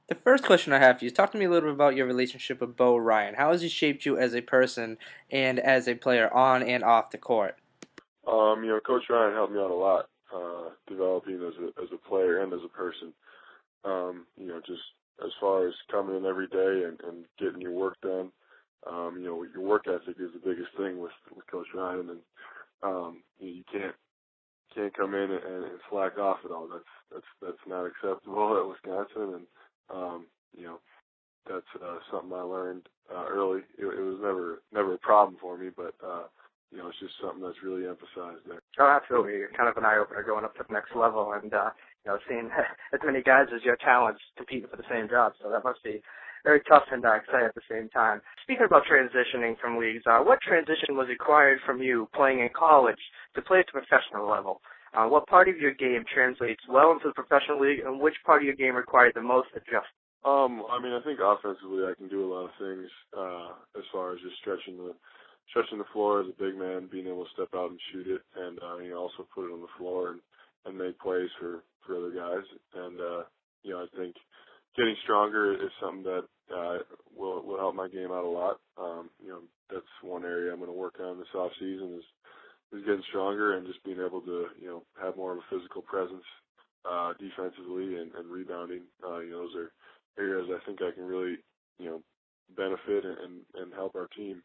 The first question I have for you is talk to me a little bit about your relationship with Bo Ryan. How has he shaped you as a person and as a player on and off the court? Coach Ryan helped me out a lot, developing as a player and as a person. Just as far as coming in every day and getting your work done. Your work ethic is the biggest thing with Coach Ryan, and you can't come in and slack off at all. That's not acceptable at Wisconsin, and you know that's something I learned early. It was never a problem for me, but it's just something that's really emphasized there. Oh, absolutely. You're kind of an eye-opener going up to the next level and, seeing as many guys as your talents competing for the same job. So that must be very tough and exciting at the same time. Speaking about transitioning from leagues, what transition was required from you playing in college to play at the professional level? What part of your game translates well into the professional league, and which part of your game required the most adjustment? I think offensively I can do a lot of things as far as just stretching the floor as a big man, being able to step out and shoot it, and also put it on the floor and make plays for other guys. And I think getting stronger is something that will help my game out a lot. That's one area I'm going to work on this off season is getting stronger and just being able to have more of a physical presence defensively and rebounding. Those are areas I think I can really benefit and help our team.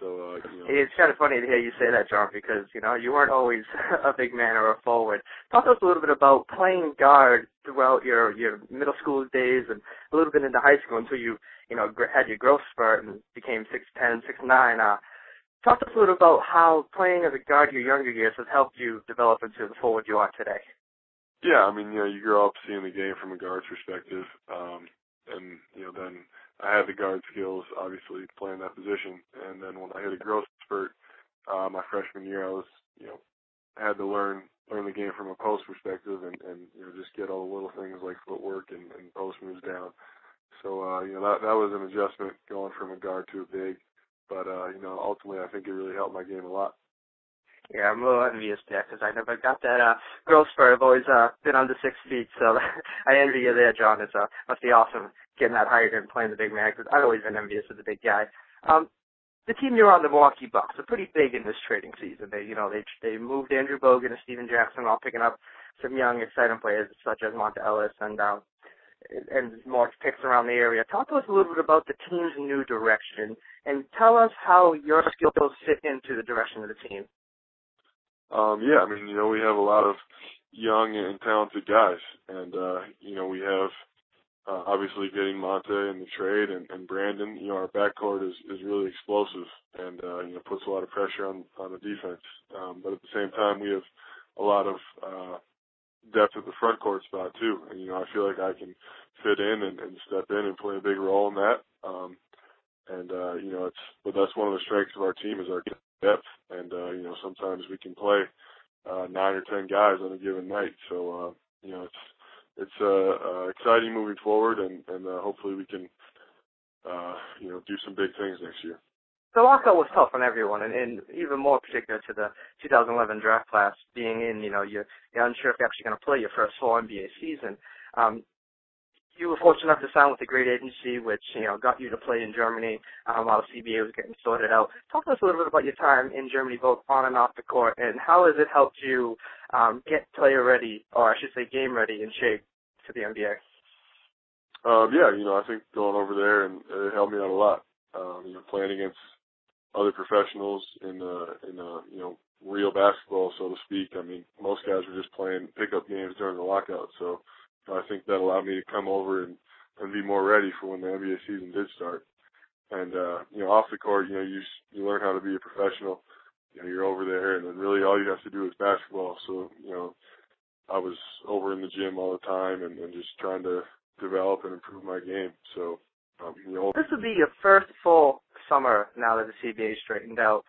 So, It's kind of funny to hear you say that, John, because, you weren't always a big man or a forward. Talk to us a little bit about playing guard throughout your middle school days and a little bit into high school until you, had your growth spurt and became 6'10", 6'9". Talk to us a little about how playing as a guard your younger years has helped you develop into the forward you are today. Yeah, you grow up seeing the game from a guard's perspective, and, then I had the guard skills, obviously, playing that position. And then when I hit a growth spurt, my freshman year, I was, had to learn the game from a post perspective and just get all the little things like footwork and post moves down. So, that was an adjustment going from a guard to a big. But, ultimately, I think it really helped my game a lot. Yeah, I'm a little envious there because I never got that growth spurt. I've always been under 6 feet, so I envy you there, John. It must be awesome getting that height and playing the big man because I've always been envious of the big guy. The team you're on, the Milwaukee Bucks, are pretty big in this trading season. They moved Andrew Bogut and Steven Jackson, all picking up some young, exciting players such as Monta Ellis and more picks around the area. Talk to us a little bit about the team's new direction and tell us how your skills fit into the direction of the team. We have a lot of young and talented guys, and we have obviously getting Monte in the trade and Brandon. Our backcourt is really explosive and puts a lot of pressure on the defense. But at the same time, we have a lot of depth at the front court spot too, and I feel like I can fit in and step in and play a big role in that. But that's one of the strengths of our team is our depth, and sometimes we can play 9 or 10 guys on a given night. So it's exciting moving forward, and hopefully we can do some big things next year. The lockout was tough on everyone, and even more particular to the 2011 draft class being in. You're unsure if you're actually going to play your first full NBA season. You were fortunate enough to sign with a great agency, which got you to play in Germany while the CBA was getting sorted out. Talk to us a little bit about your time in Germany, both on and off the court, and how has it helped you get player ready, or I should say game ready, in shape to the NBA? I think going over there and it helped me out a lot. Playing against other professionals in real basketball, so to speak. Most guys were just playing pickup games during the lockout, so I think that allowed me to come over and be more ready for when the NBA season did start. And off the court, you learn how to be a professional. You're over there, and then really all you have to do is basketball. So I was over in the gym all the time and just trying to develop and improve my game. So this would be your first full summer now that the CBA is straightened out.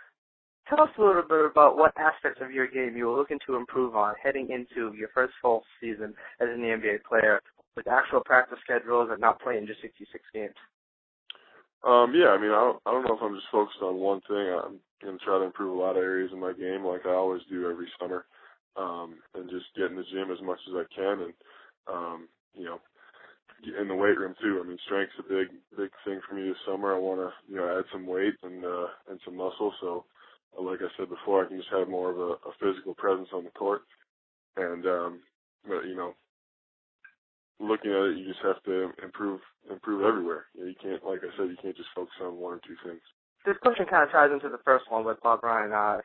Tell us a little bit about what aspects of your game you were looking to improve on heading into your first full season as an NBA player with actual practice schedules and not playing just 66 games. I don't know if I'm just focused on one thing. I'm going to try to improve a lot of areas in my game like I always do every summer, and just get in the gym as much as I can and, in the weight room too. I mean, strength's a big thing for me this summer. I want to, add some weight and some muscle. So, like I said before, I can just have more of a physical presence on the court. And, but, looking at it, you just have to improve everywhere. You can't, like I said, you can't just focus on one or two things. This question kind of ties into the first one with Bob Ryan.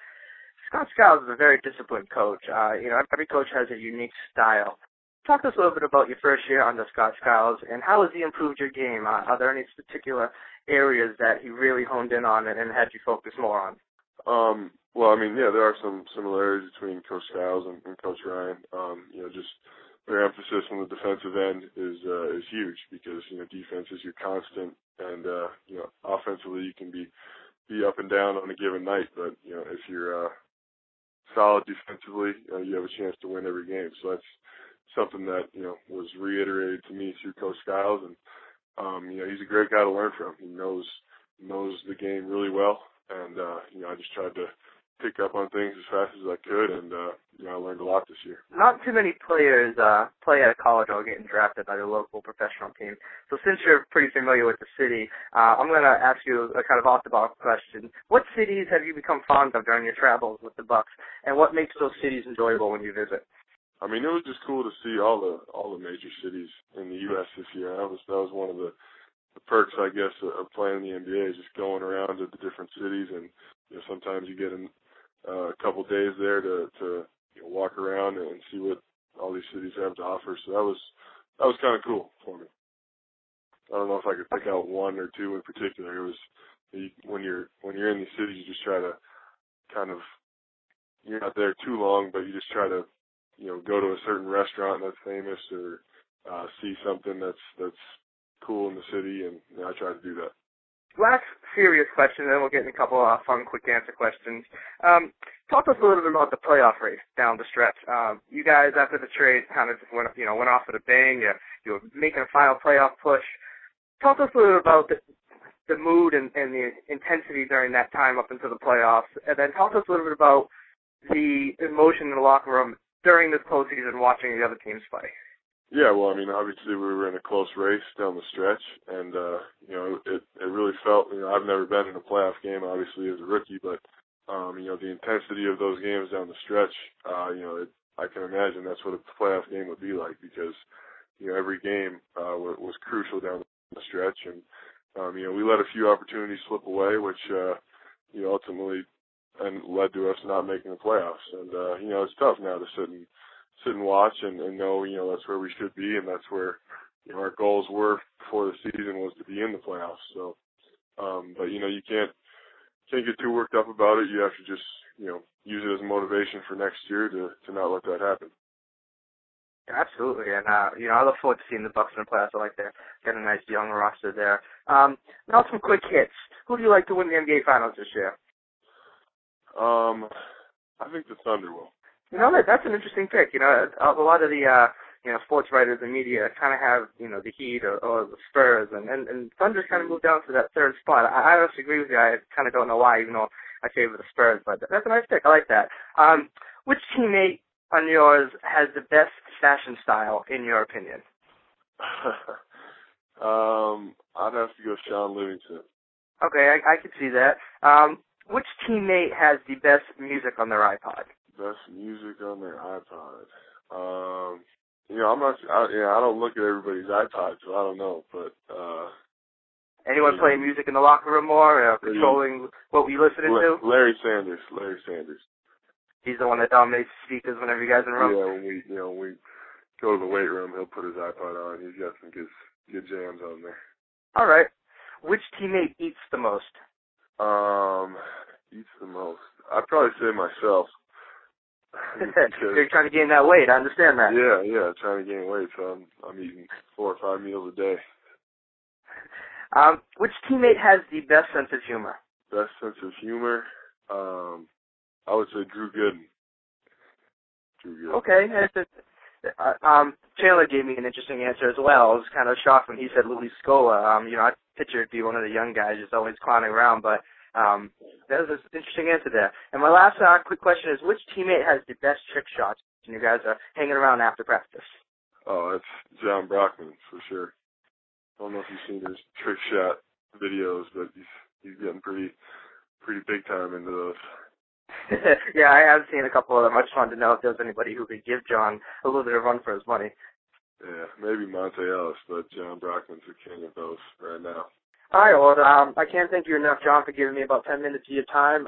Scott Skiles is a very disciplined coach. Every coach has a unique style. Talk to us a little bit about your first year under Scott Skiles and how has he improved your game? Are there any particular areas that he really honed in on and had you focus more on? Well, I mean, yeah, there are some similarities between Coach Skiles and Coach Ryan. Just their emphasis on the defensive end is huge because, defense is your constant and, offensively you can be up and down on a given night, but, if you're solid defensively, you have a chance to win every game. So that's something that, was reiterated to me through Coach Skiles, and, he's a great guy to learn from. He knows the game really well, and, I just tried to pick up on things as fast as I could, and, I learned a lot this year. Not too many players play at college or getting drafted by their local professional team. So since you're pretty familiar with the city, I'm going to ask you a kind of off-the-box question. What cities have you become fond of during your travels with the Bucks, and what makes those cities enjoyable when you visit? I mean, it was just cool to see all the major cities in the U.S. this year. That was one of the perks, I guess, of playing in the NBA, is just going around to the different cities, and sometimes you get a couple days there to walk around and see what all these cities have to offer. So that was kind of cool for me. I don't know if I could pick out one or two in particular. It was when you're in these cities, you just try to kind of, you're not there too long, but you just try to go to a certain restaurant that's famous or see something that's cool in the city, and I try to do that. Last serious question, then we'll get in a couple of fun, quick answer questions. Talk to us a little bit about the playoff race down the stretch. You guys, after the trade, kind of just went off with a bang. You were making a final playoff push. Talk to us a little bit about the mood and the intensity during that time up into the playoffs, and then talk to us a little bit about the emotion in the locker room during this postseason watching the other teams play. Yeah, well, I mean, obviously we were in a close race down the stretch, and, it really felt, I've never been in a playoff game, obviously, as a rookie, but, the intensity of those games down the stretch, I can imagine that's what a playoff game would be like because, every game was crucial down the stretch, and, we let a few opportunities slip away, which, ultimately led to us not making the playoffs. And, it's tough now to sit and watch and know, that's where we should be, and that's where, our goals were before the season was to be in the playoffs. So, but, you can't get too worked up about it. You have to just, use it as a motivation for next year to not let that happen. Absolutely, and I look forward to seeing the Bucks in the playoffs. I like to get a nice young roster there. Now some quick hits. Who do you like to win the NBA Finals this year? I think the Thunder will. That's an interesting pick. A lot of the sports writers and media kind of have the Heat or the Spurs, and Thunder's kind of moved down to that third spot. I honestly agree with you. I kind of don't know why, even though I favor the Spurs, but that's a nice pick. I like that. Which teammate on yours has the best fashion style, in your opinion? I'd have to go Sean Livingston. Okay, I could see that. Which teammate has the best music on their iPod? Best music on their iPod. I'm not. I don't look at everybody's iPod, so I don't know. But anyone playing music in the locker room more, controlling what we listening to? Larry Sanders. He's the one that dominates speakers whenever you guys are in the room. Yeah, when we go to the weight room, he'll put his iPod on. He's got some good jams on there. All right. Which teammate eats the most? Eats the most. I'd probably say myself. You're trying to gain that weight. I understand that. Yeah, trying to gain weight. So I'm eating 4 or 5 meals a day. Which teammate has the best sense of humor? Best sense of humor? I would say Drew Gooden. Okay. Chandler gave me an interesting answer as well. I was kind of shocked when he said Louis Scola. I pictured to be one of the young guys just always clowning around, but that was an interesting answer there. And my last quick question is, which teammate has the best trick shots when you guys are hanging around after practice? Oh, that's John Brockman, for sure. don't know if you've seen his Trickshot videos, but he's getting pretty big time into those. Yeah, I have seen a couple of them. I just wanted to know if there was anybody who could give John a little bit of run for his money. Yeah, maybe Monte Ellis, but John Brockman's the king of those right now. All right, well, I can't thank you enough, John, for giving me about 10 minutes of your time.